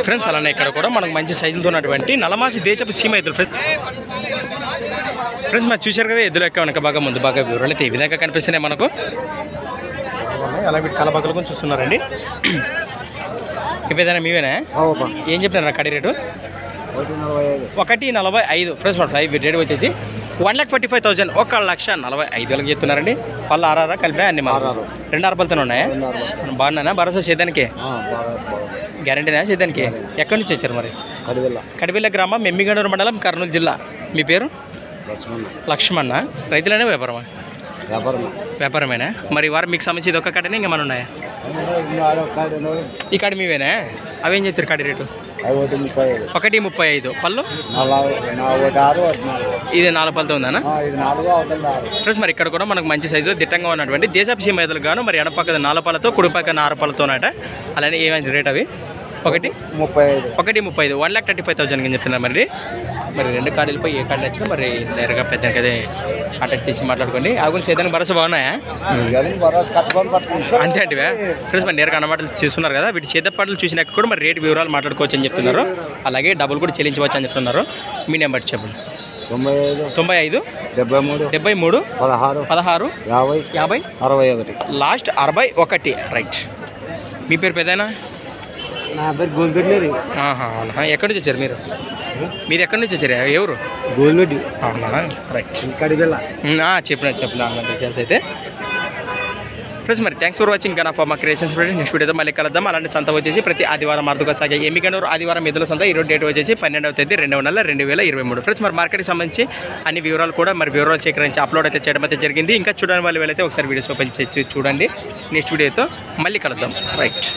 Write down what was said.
Friends అలానే ఇక్కడ కూడా మనకు మంచి సైజులతో ఉన్నటువంటి నలమాసి దేశపు సీమ ఎద్దులు ఫ్రెండ్స్ మరి చూశారు కదా ఎద్దుల యొక్క వెనక బాగా ముందు బాగా వివరాలు అయితే ఈ విధంగా కనిపిస్తున్నాయి మనకు. అలా వీటి కలబాకలు కూడా చూస్తున్నారండి. ఏదైనా మీవేనా ఏం చెప్తున్నారు కడి రేటు? 1,45,000 ఫ్రెండ్స్ మన ఫ్లై రేట్ వచ్చేసి 1,45,000 1,45,000 చెప్తున్నారండి. పళ్ళు ఆరారా కలిపా అన్ని మా 2 అరపలతో ఉన్నాయా? బాగున్నానా? భరోసా చేద్దానికి గ్యారంటీనా చేద్దానికి? ఎక్కడి నుంచి వచ్చారు మరి? కడివెల్ల గ్రామం మెమ్మిగనూరు మండలం కర్నూలు జిల్లా. మీ పేరు? లక్ష్మణ. రైతులనే వ్యాపారమా? వ్యాపారమేనా? మరి వారు మీకు సంబంధించి ఇది ఒక్క కాడనే ఇంకేమైనా ఉన్నాయా? ఈ కాడి మీవేనా? అవేం చెప్తారు కాడి రేటు? 1,35,000 పళ్ళు ఇది 4 పళ్ళతో ఉందా ఫ్రెండ్స్? మరి ఇక్కడ కూడా మనకు మంచి సైజులో దిట్టంగా ఉన్నటువంటి దేశపు సీమ ఎద్దులు గాను మరి ఎడపక్క 4 పళ్ళతో కుడిపక్క 6 పళ్ళతోనట. అలానే ఏమైంది రేట్ అవి? 1,35,000 1,35,000 చెప్తున్నారు. మరి 2 కాడీలపై ఏ కార్డు నచ్చినా మరి నేరుగా పెద్దానికి అదే కాంటాక్ట్ చేసి మాట్లాడుకోండి. ఆ గురించి ఏదైనా భరోసా బాగున్నాయా? అంతే అంటే ఫ్రెండ్స్ మరి నేరుగా అన్నమాటలు తీసుకున్నారు కదా. వీటి చేత పాటలు చూసినాక కూడా మరి రేటు వివరాలు మాట్లాడుకోవచ్చు అని చెప్తున్నారు. అలాగే డబ్బులు కూడా చెల్లించవచ్చు అని చెప్తున్నారు. మీ నెంబర్ చెప్పండి. 95 73 16 50 61 లాస్ట్ 61. రైట్. మీ పేరు పెద్దనా? నా పేరు గోల్దొడ్డి. ఎక్కడి నుంచి వచ్చారు మీరు? మీరు ఎక్కడి నుంచి వచ్చారు? ఎవరు? గోల్దొడ్డి. అవునా? రైట్. చెప్పిన డీటెయిల్స్ అయితే ఫ్రెండ్స్ మరి thanks for watching Gana pharma creations. Next వీడియోతో మళ్ళీ కలుద్దాం. అలాంటి సంత వచ్చేసి ప్రతి ఆదివారం అర్థంగా సాగే ఎమ్మిగనూరు ఆదివారం ఎద్దుల సంత. ఈరోజు డేట్ వచ్చేసి 12వ తేదీ 2వ నెల 2023. ఫ్రెండ్స్ మరి మార్కెట్కి సంబంధించి అన్ని వివరాలు కూడా మరి వివరాలు సేకరించి అప్లోడ్ అయితే చేయడం అయితే జరిగింది. ఇంకా చూడని వాళ్ళు వెళ్ళైతే ఒకసారి వీడియోస్ ఓపెన్ చేసి చూడండి. నెక్స్ట్ వీడియోతో మళ్ళీ కలుద్దాం. రైట్.